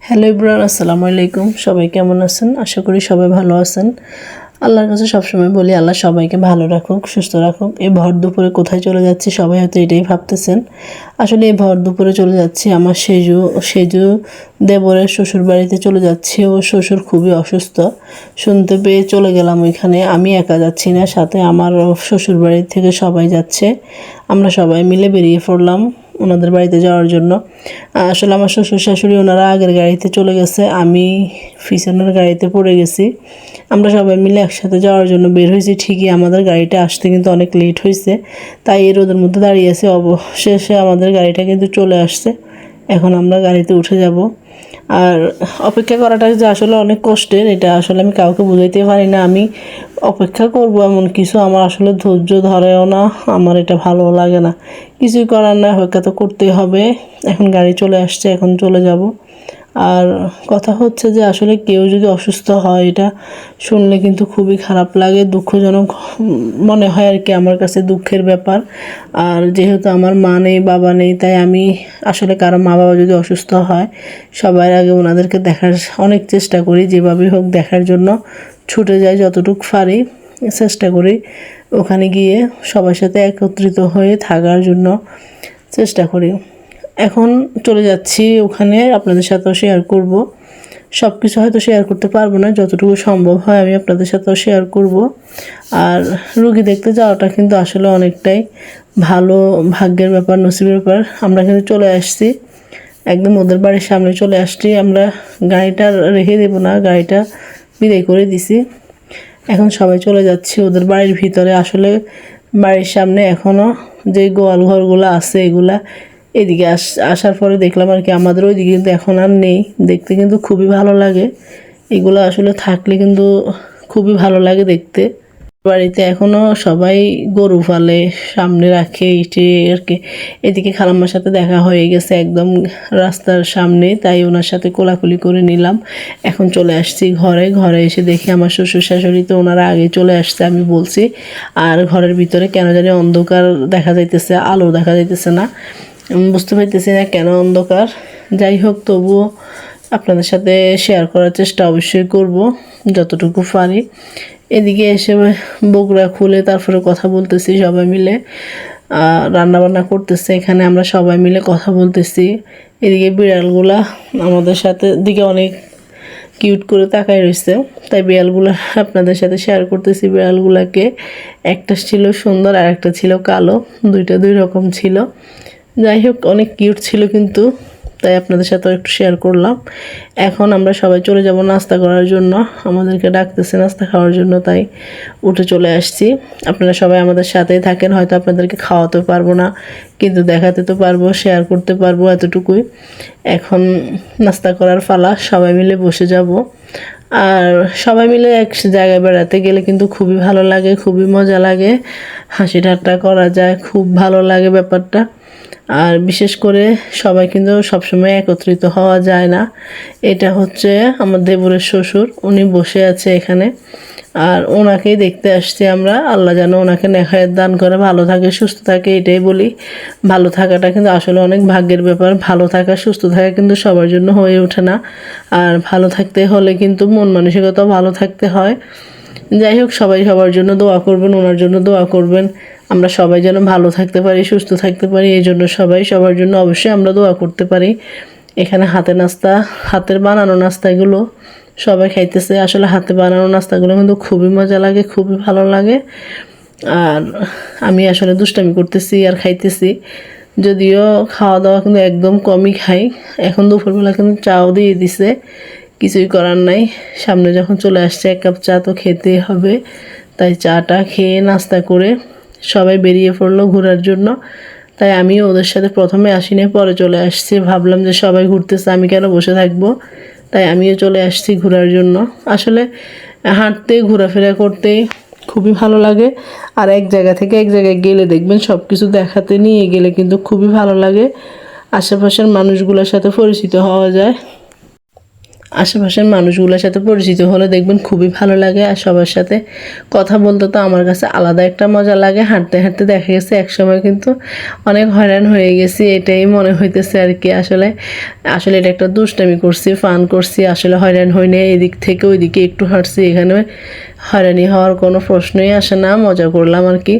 Hello Ibran, আসসালামু আলাইকুম। সবাই কেমন আছেন? আশা করি সবাই ভালো আছেন। আল্লাহর কাছে সবসময় বলি আল্লাহ সবাইকে ভালো রাখুক, সুস্থ রাখুক। এই ভর দুপুরে কোথায় চলে যাচ্ছি সবাই হয়তো এটাই ভাবতেছেন। আসলে এই ভর দুপুরে চলে যাচ্ছি আমার সেজু দেবরের শ্বশুর বাড়িতে চলে যাচ্ছি। ও শ্বশুর খুবই অসুস্থ, শুনতে পেয়ে চলে গেলাম ওইখানে। আমি একা যাচ্ছি না, সাথে আমার শ্বশুর বাড়ি থেকে সবাই যাচ্ছে। আমরা সবাই মিলে বেরিয়ে পড়লাম ওনাদের বাড়িতে যাওয়ার জন্য। আসলে আমার শ্বশুর শাশুড়ি ওনারা আগের গাড়িতে চলে গেছে, আমি পিছনের গাড়িতে পড়ে গেছি। আমরা সবাই মিলে একসাথে যাওয়ার জন্য বের হয়েছি। ঠিকই আমাদের গাড়িটা আসতে কিন্তু অনেক লেট হয়েছে, তাই এই রোদের মধ্যে দাঁড়িয়ে আছে। অবশেষে আমাদের গাড়িটা কিন্তু চলে আসছে। এখন আমরা গাড়িতে উঠে যাব। আর অপেক্ষা করাটা যে আসলে অনেক কষ্টের, এটা আসলে আমি কাউকে বুঝাইতে পারি না। আমি অপেক্ষা করব এমন কিছু আমার আসলে ধৈর্য ধরেও না, আমার এটা ভালো লাগে না। কিছুই করার না, অপেক্ষা তো করতেই হবে। এখন গাড়ি চলে আসছে, এখন চলে যাব। আর কথা হচ্ছে যে আসলে কেউ যদি অসুস্থ হয়, এটা শুনলে কিন্তু খুবই খারাপ লাগে, দুঃখজনক মনে হয় আর কি, আমার কাছে দুঃখের ব্যাপার। আর যেহেতু আমার মা নেই, বাবা নেই, তাই আমি আসলে কারো মা বাবা যদি অসুস্থ হয় সবার আগে ওনাদেরকে দেখার অনেক চেষ্টা করি, যেভাবেই হোক দেখার জন্য ছুটে যাই, যতটুকু পারি চেষ্টা করি ওখানে গিয়ে সবার সাথে একত্রিত হয়ে থাকার জন্য চেষ্টা করি। এখন চলে যাচ্ছি ওখানে, আপনাদের সাথেও শেয়ার করব। সব কিছু হয়তো শেয়ার করতে পারবো না, যতটুকু সম্ভব হয় আমি আপনাদের সাথেও শেয়ার করব। আর রুগী দেখতে যাওয়াটা কিন্তু আসলে অনেকটাই ভালো ভাগ্যের ব্যাপার, নসিবের ব্যাপার। আমরা কিন্তু চলে আসছি, একদম ওদের বাড়ির সামনে চলে আসছি। আমরা গাড়িটা রেখে দেবো না, গাড়িটা বিদায় করে দিছি। এখন সবাই চলে যাচ্ছি ওদের বাড়ির ভিতরে। আসলে বাড়ির সামনে এখনও যে গোয়াল ঘরগুলো আছে এগুলা এদিকে আসার পরে দেখলাম আর কি, আমাদের ওইদিকে কিন্তু এখন আর নেই। দেখতে কিন্তু খুবই ভালো লাগে, এগুলো আসলে থাকলে কিন্তু খুবই ভালো লাগে দেখতে। বাড়িতে এখনও সবাই গরু পালে, সামনে রাখে ইটে আর কি। এদিকে খালাম্মার সাথে দেখা হয়ে গেছে একদম রাস্তার সামনে, তাই ওনার সাথে কোলাকুলি করে নিলাম। এখন চলে আসছি ঘরে। ঘরে এসে দেখি আমার শ্বশুর শাশুড়ি তো ওনারা আগে চলে আসছে, আমি বলছি। আর ঘরের ভিতরে কেন জানি অন্ধকার দেখা যাইতেছে, আলো দেখা যাইতেছে না, বুঝতে পারতেছি না কেন অন্ধকার। যাই হোক, তবুও আপনাদের সাথে শেয়ার করার চেষ্টা অবশ্যই করব যতটুকু পারি। এদিকে এসে বগুড়া খুলে তারপরে কথা বলতেছি সবাই মিলে, রান্না বান্না করতেছে এখানে, আমরা সবাই মিলে কথা বলতেছি। এদিকে বিড়ালগুলা আমাদের সাথে দিকে অনেক কিউট করে তাকায় রয়েছে, তাই বিড়ালগুলো আপনাদের সাথে শেয়ার করতেছি। বিড়ালগুলাকে একটা ছিল সুন্দর আর একটা ছিল কালো, দুইটা দুই রকম ছিল। যাই হোক, অনেক কিউট ছিল কিন্তু, তাই আপনাদের সাথেও একটু শেয়ার করলাম। এখন আমরা সবাই চলে যাব নাস্তা করার জন্য, আমাদেরকে ডাকতেছে নাস্তা খাওয়ার জন্য, তাই উঠে চলে আসছি। আপনারা সবাই আমাদের সাথেই থাকেন, হয়তো আপনাদেরকে খাওয়াতে পারবো না, কিন্তু দেখাতে তো পারবো, শেয়ার করতে পারবো, এতটুকুই। এখন নাস্তা করার পালা, সবাই মিলে বসে যাব। আর সবাই মিলে এক জায়গায় বেড়াতে গেলে কিন্তু খুবই ভালো লাগে, খুবই মজা লাগে, হাসি ঠাট্টা করা যায়, খুব ভালো লাগে ব্যাপারটা। আর বিশেষ করে সবাই কিন্তু সবসময় একত্রিত হওয়া যায় না। এটা হচ্ছে আমার দেবরের শ্বশুর, উনি বসে আছে এখানে, আর ওনাকেই দেখতে আসছি আমরা। আল্লাহ যেন ওনাকে নেখায়েত দান করে, ভালো থাকে, সুস্থ থাকে, এটাই বলি। ভালো থাকাটা কিন্তু আসলে অনেক ভাগ্যের ব্যাপার। ভালো থাকা, সুস্থ থাকা কিন্তু সবার জন্য হয়ে ওঠে না। আর ভালো থাকতে হলে কিন্তু মন মানসিকতাও ভালো থাকতে হয়। যাই হোক, সবাই সবার জন্য দোয়া করবেন, ওনার জন্য দোয়া করবেন। আমরা সবাই যেন ভালো থাকতে পারি, সুস্থ থাকতে পারি, এই জন্য সবাই সবার জন্য অবশ্যই আমরা দোয়া করতে পারি। এখানে হাতের বানানো নাস্তাগুলো সবাই খাইতেছে। আসলে হাতে বানানো নাস্তাগুলো কিন্তু খুবই মজা লাগে, খুবই ভালো লাগে। আর আমি আসলে দুষ্টামি করতেছি আর খাইতেছি, যদিও খাওয়া দাওয়া কিন্তু একদম কমই খাই। এখন দুপুরবেলা কিন্তু চাও দিয়ে দিছে, কিছুই করার নাই। সামনে যখন চলে আসছে, এক কাপ চা তো খেতেই হবে, তাই চাটা খেয়ে নাস্তা করে সবাই বেরিয়ে পড়লো ঘোরার জন্য। তাই আমিও ওদের সাথে প্রথমে আসিনি, পরে চলে আসছি। ভাবলাম যে সবাই ঘুরতেছে, আমি কেন বসে থাকবো, তাই আমিও চলে আসছি ঘোরার জন্য। আসলে হাঁটতে ঘোরাফেরা করতে খুবই ভালো লাগে। আর এক জায়গা থেকে এক জায়গায় গেলে দেখবেন সব কিছু দেখাতে নিয়ে গেলে কিন্তু খুবই ভালো লাগে, আশেপাশের মানুষগুলোর সাথে পরিচিত হওয়া যায়। আশেপাশের মানুষগুলোর সাথে পরিচিত হলে দেখবেন খুবই ভালো লাগে। আর সবার সাথে কথা বলতে তো আমার কাছে আলাদা একটা মজা লাগে। হাঁটতে হাঁটতে দেখা গেছে একসময় কিন্তু অনেক হয়রান হয়ে গেছি, এটাই মনে হইতেছে আর কি। আসলে আসলে এটা একটা দুষ্টামি করছি, ফান করছি, আসলে হয়রান হইনি। এদিক থেকে ওইদিকে একটু হাঁটছি, এখানে হয়রানি হওয়ার কোনো প্রশ্নই আসে না, মজা করলাম আর কি।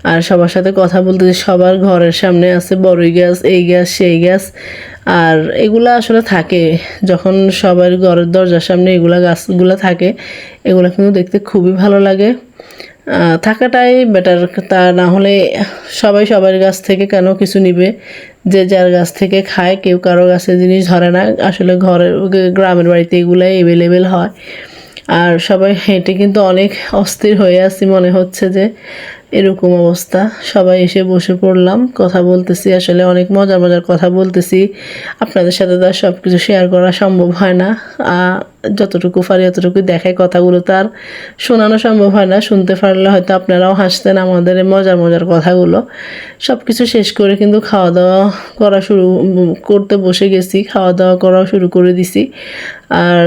আর সবার সাথে কথা বলতে সবার ঘরের সামনে আছে বড়ই গাছ, এই গাছ সেই গাছ, আর এগুলা আসলে থাকে যখন সবার ঘরের দরজার সামনে এগুলা গাছগুলো থাকে, এগুলো কিন্তু দেখতে খুবই ভালো লাগে। থাকাটাই বেটার, তা না হলে সবাই সবার গাছ থেকে কেন কিছু নিবে, যে যার গাছ থেকে খায়, কেউ কারো গাছের জিনিস ধরে না। আসলে ঘরের গ্রামের বাড়িতে এগুলাই অ্যাভেলেবেল হয়। আর সবাই হেঁটে কিন্তু অনেক অস্থির হয়ে আছি, মনে হচ্ছে যে এরকম অবস্থা। সবাই এসে বসে পড়লাম, কথা বলতেছি, আসলে অনেক মজার মজার কথা বলতেছি। আপনাদের সাথে তো আর সব কিছু শেয়ার করা সম্ভব হয় না, যতটুকু পারি এতটুকু দেখায়। কথাগুলো তো আর শোনানো সম্ভব হয় না, শুনতে পারলে হয়তো আপনারাও হাসতেন আমাদের এই মজার মজার কথাগুলো। সব কিছু শেষ করে কিন্তু খাওয়া দাওয়া করা শুরু করতে বসে গেছি, খাওয়া দাওয়া করাও শুরু করে দিছি। আর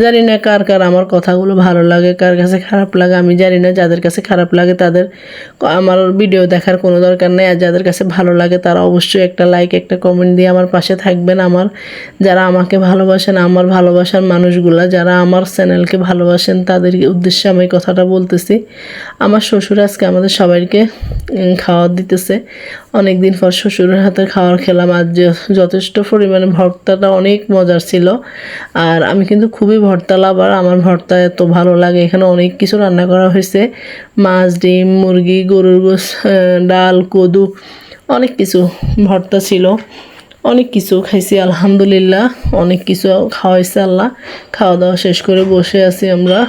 জানি না কার কার আমার কথাগুলো ভালো লাগে, কার কাছে খারাপ লাগে আমি জানি না। যাদের কাছে খারাপ লাগে তাদের আমার ভিডিও দেখার কোনো দরকার নেই, আর যাদের কাছে ভালো লাগে তারা অবশ্যই একটা লাইক একটা কমেন্ট দিয়ে আমার পাশে থাকবেন। আমার যারা আমাকে ভালোবাসেন, আমার ভালোবাসার মানুষগুলা যারা আমার চ্যানেলকে ভালোবাসেন, তাদের উদ্দেশ্যে আমি কথাটা বলতেছি। আমার শ্বশুর আজকে আমাদের সবাইকে খাওয়ার দিতেছে। অনেক দিন পর শ্বশুরের হাতে খাবার খেলাম, আর যথেষ্ট পরিমাণে ভর্তাটা অনেক মজার ছিল। আর আমি কিন্তু খুবই ভর্তা লাভার, আমার ভর্তা এত ভালো লাগে। এখানে অনেক কিছু রান্না করা হয়েছে, মাছ, ডিম, মুরগি, গরুর গোশ, ডাল, কদু, অনেক কিছু ভর্তা ছিল। অনেক কিছু খাইছি আলহামদুলিল্লাহ, অনেক কিছু খাওয়া হয়েছে। আল্লাহ খাওয়া দাওয়া শেষ করে বসে আছি আমরা।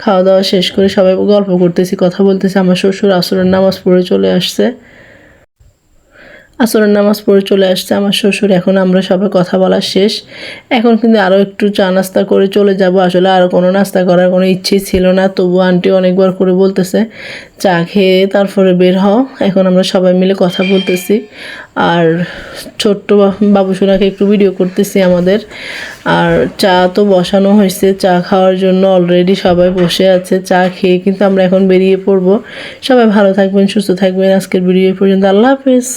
খাওয়া দাওয়া শেষ করে সবাই গল্প করতেছি, কথা বলতেছি। আমার শ্বশুর আসরের নামাজ পড়ে চলে আসছে, আসরের নামাজ পড়ে চলে আসছে আমার শ্বশুর। এখন আমরা সবাই কথা বলা শেষ, এখন কিন্তু আরও একটু চা নাস্তা করে চলে যাব। আসলে আর কোনো নাস্তা করার কোনো ইচ্ছেই ছিল না, তবু আন্টি অনেকবার করে বলতেছে চা খেয়ে তারপরে বের হও। এখন আমরা সবাই মিলে কথা বলতেছি, আর ছোট্ট বাবুসোনাকে একটু ভিডিও করতেছি আমাদের। আর চা তো বসানো হয়েছে, চা খাওয়ার জন্য অলরেডি সবাই বসে আছে। চা খেয়ে কিন্তু আমরা এখন বেরিয়ে পড়বো। সবাই ভালো থাকবেন, সুস্থ থাকবেন। আজকের ভিডিও পর্যন্ত, আল্লাহ হাফেজ।